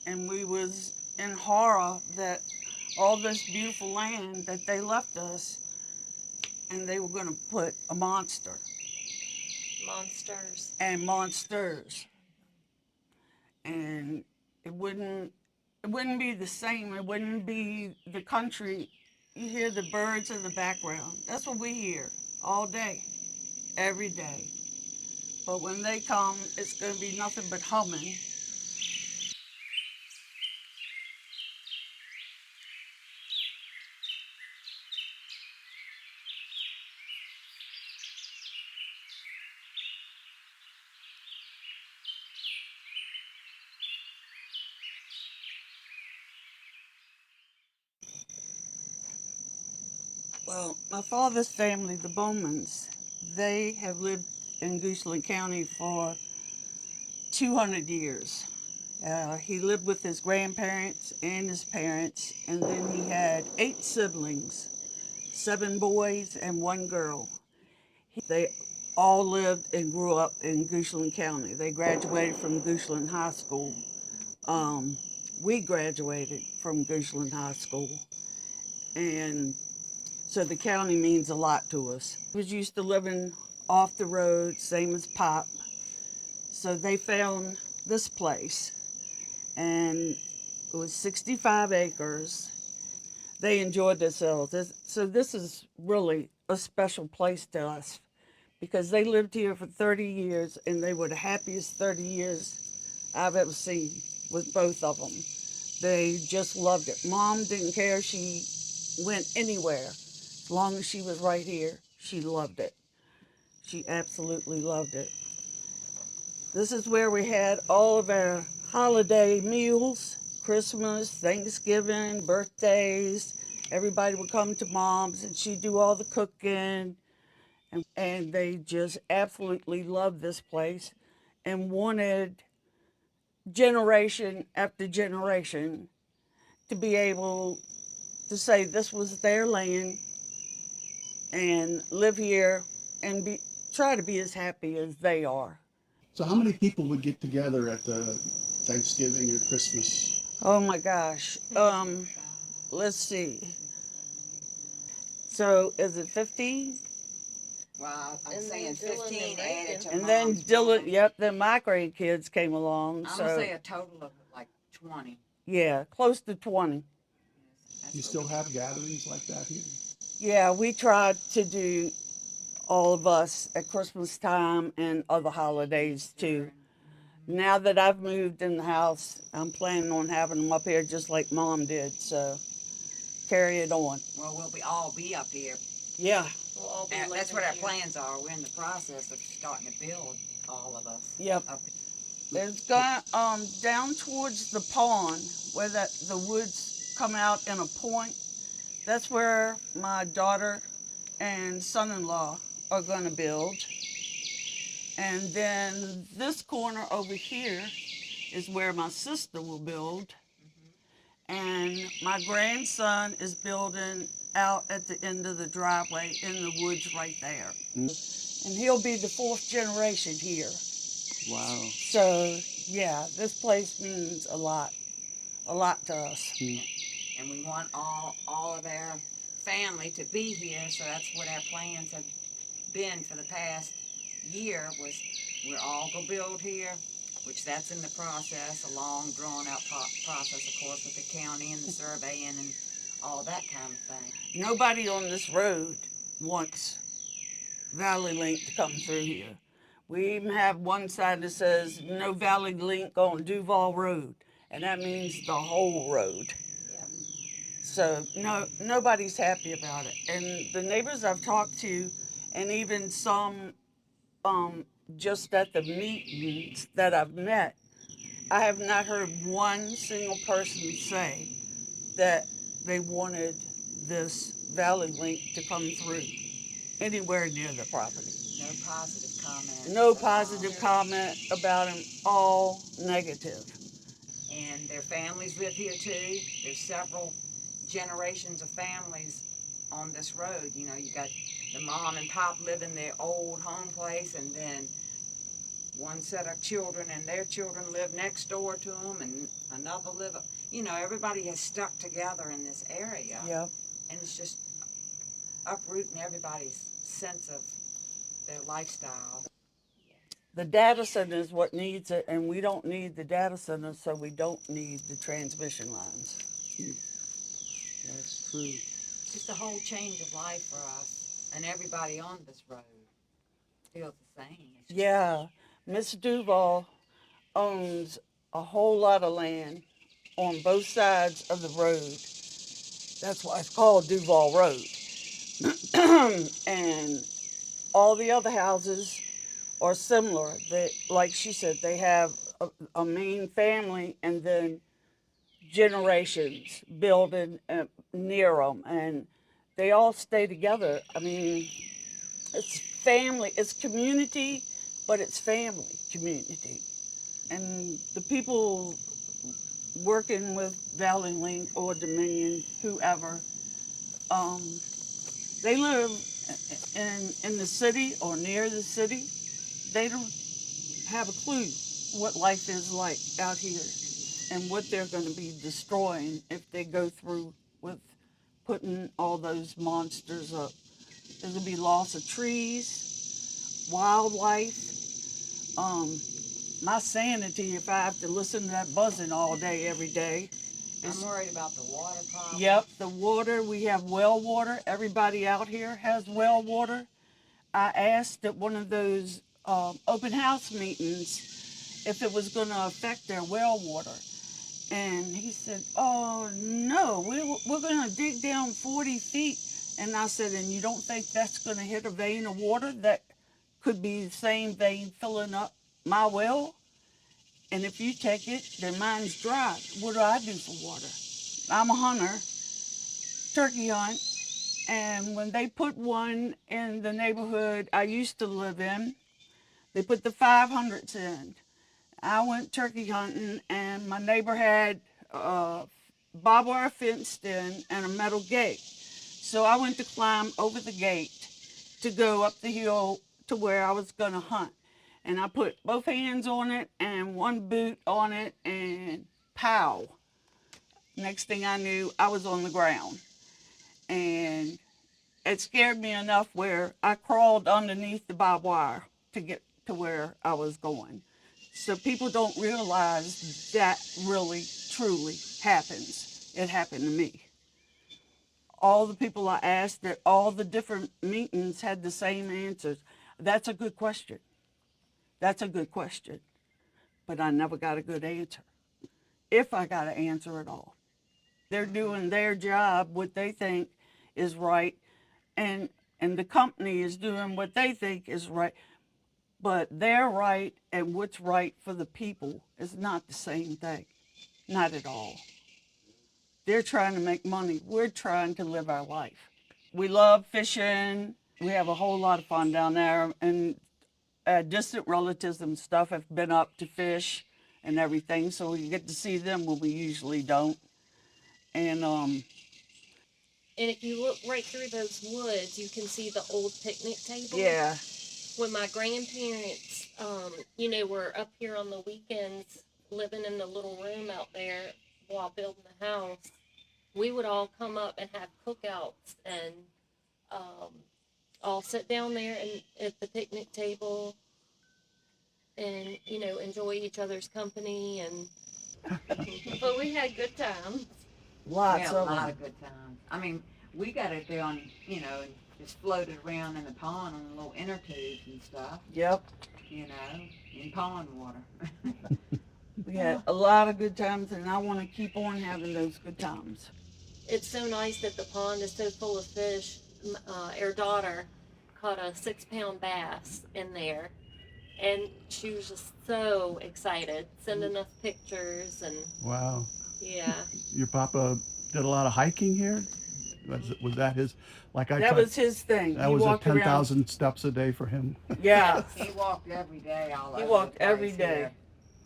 and we was in horror that all this beautiful land that they left us, and they were going to put a monster Monsters. and monsters, and it wouldn't it wouldn't be the same. It wouldn't be the country. You hear the birds in the background. That's what we hear all day, every day. But when they come, it's going to be nothing but humming. Well, my father's family, the Bowmans, they have lived in Goochland County for 200 years. He lived with his grandparents and his parents, and then he had 8 siblings, 7 boys and 1 girl. They all lived and grew up in Goochland County. They graduated from Goochland High School. Um, we graduated from Goochland High School, and so the county means a lot to us. He was used to living off the road, same as Pop. So they found this place, and it was 65 acres. They enjoyed themselves. So this is really a special place to us because they lived here for 30 years, and they were the happiest 30 years I've ever seen with both of them. They just loved it. Mom didn't care. She went anywhere. As long as she was right here, she loved it. She absolutely loved it. This is where we had all of our holiday meals, Christmas, Thanksgiving, birthdays. Everybody would come to Mom's and she'd do all the cooking. And they just absolutely loved this place and wanted generation after generation to be able to say this was their land and live here and be try to be as happy as they are. So how many people would get together at the Thanksgiving or Christmas? Oh my gosh. Let's see. So is it 15? Well, I'm And saying then Dylan 15 and added Reagan. to And then mom's Dylan, probably. yep, then my grandkids came along. I'm gonna So say a total of like 20. yeah, close to 20. Do you That's what still we. have gatherings like that here? Yeah, we tried to do all of us at Christmas time and other holidays too. Easter and Now that I've moved in the house, I'm planning on having them up here just like Mom did. So carry it on. well, we'll be all be up here. Yeah, We'll all be That's living what our here. plans are. We're in the process of starting to build all of us yep. up. It's gone down towards the pond where the woods come out in a point. That's where my daughter and son-in-law are going to build. And then this corner over here is where my sister will build. And my grandson is building out at the end of the driveway in the woods right there. And he'll be the 4th generation here. Wow. So, yeah, this place means a lot to us. And we want all of our family to be here. So that's what our plans have been for the past year. Was we're all gonna build here, which that's in the process, a long drawn out process, of course, with the county and the surveying and all that kind of thing. Nobody on this road wants Valley Link to come through here. We even have one sign that says no Valley Link on Duval Road, and that means the whole road. Yep. So no, nobody's happy about it. And the neighbors I've talked to, and even some um, just at the meetings that I've met, I have not heard one single person say that they wanted this Valley Link to come through anywhere near the property. No positive comments No at all. positive comment about them, all negative. And their families live here too. There's several generations of families on this road. You know, you got the mom and pop live in their old home place, and then one set of children and their children live next door to them, and another live, everybody has stuck together in this area. Yep. And it's just uprooting everybody's sense of their lifestyle. The data center is what needs it, and we don't need the data center, so we don't need the transmission lines. That's true. It's just a whole change of life for us, and everybody on this road feels the same. Yeah, Miss Duval owns a whole lot of land on both sides of the road. That's why it's called Duval Road. And all the other houses are similar. They, like she said, they have a main family and then generations building near them, and they all stay together. I mean, it's family, it's community, but it's family community. And the people working with Valley Link or Dominion, whoever, they live in the city or near the city. They don't have a clue what life is like out here and what they're going to be destroying if they go through with putting all those monsters up. There's going to be loss of trees, wildlife, my sanity if I have to listen to that buzzing all day, every day. I'm worried about the water problem. Yep, the water. We have well water. Everybody out here has well water. I asked at one of those open house meetings if it was going to affect their well water. And he said, oh, no, we're going to dig down 40 feet. And I said, and you don't think that's going to hit a vein of water that could be the same vein filling up my well? And if you take it, then mine's dry. What do I do for water? I'm a hunter, turkey hunt. And when they put one in the neighborhood I used to live in, they put the 500s in. I went turkey hunting, and my neighbor had barbed wire fenced in and a metal gate. So I went to climb over the gate to go up the hill to where I was going to hunt. And I put both hands on it and one boot on it, and pow. Next thing I knew, I was on the ground. And it scared me enough where I crawled underneath the barbed wire to get to where I was going. So people don't realize that really, truly happens. It happened to me. All the people I asked at all the different meetings had the same answers. That's a good question. That's a good question. But I never got a good answer, if I got an answer at all. They're doing their job, what they think is right, and the company is doing what they think is right. But their right and what's right for the people is not the same thing. Not at all. They're trying to make money. We're trying to live our life. We love fishing. We have a whole lot of fun down there. And distant relatives and stuff have been up to fish and everything. So we get to see them when we usually don't. And And if you look right through those woods, you can see the old picnic table. yeah. When my grandparents, were up here on the weekends living in the little room out there while building the house, we would all come up and have cookouts and all sit down there and at the picnic table and, enjoy each other's company. And but we had good times. Lots We had a of lot them. of good times. I mean, we got it there on, just floated around in the pond on the little inner tubes and stuff, Yep. in pond water. We had a lot of good times, and I want to keep on having those good times. It's so nice that the pond is so full of fish. Our daughter caught a 6-pound bass in there, and she was just so excited, sending us pictures. And Wow. yeah, Your papa did a lot of hiking here? Was that his, like I That tried, was his thing. that He was a walked around. 10,000 steps a day for him? Yeah. He walked every day all over He the walked place every day here.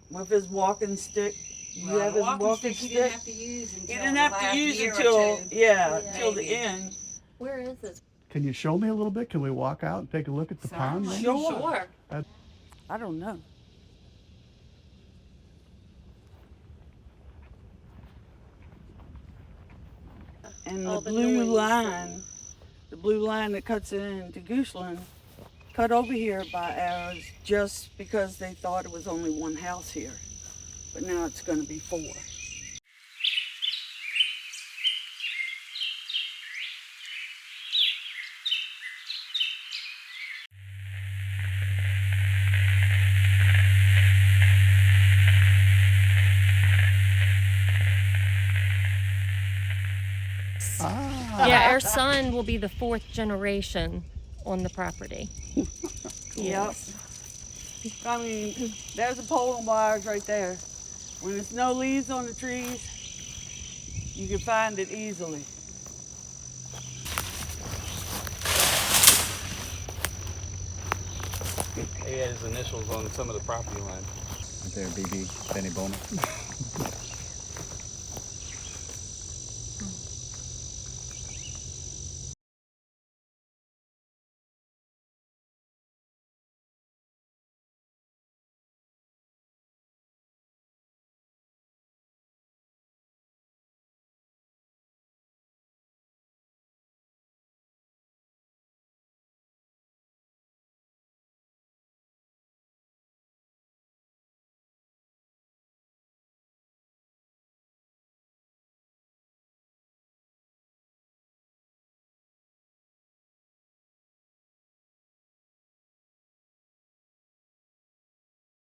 with his walking stick. You Well, have the his walking he stick. didn't have to use until He didn't the have last to use year it or till, two. Yeah. till the Maybe. end. where is this? Can you show me a little bit? Can we walk out and take a look at the pond? Certainly. maybe? Sure. Sure. I don't know. And All the the blue noise line, the blue line that cuts into Goochland, cut over here by ours just because they thought it was only one house here. But now it's going to be 4. Yeah, our son will be the 4th generation on the property. Yep. I mean, there's a pole and wires right there. When there's no leaves on the trees, you can find it easily. He had his initials on some of the property line. Right there, BB, Benny Bowman.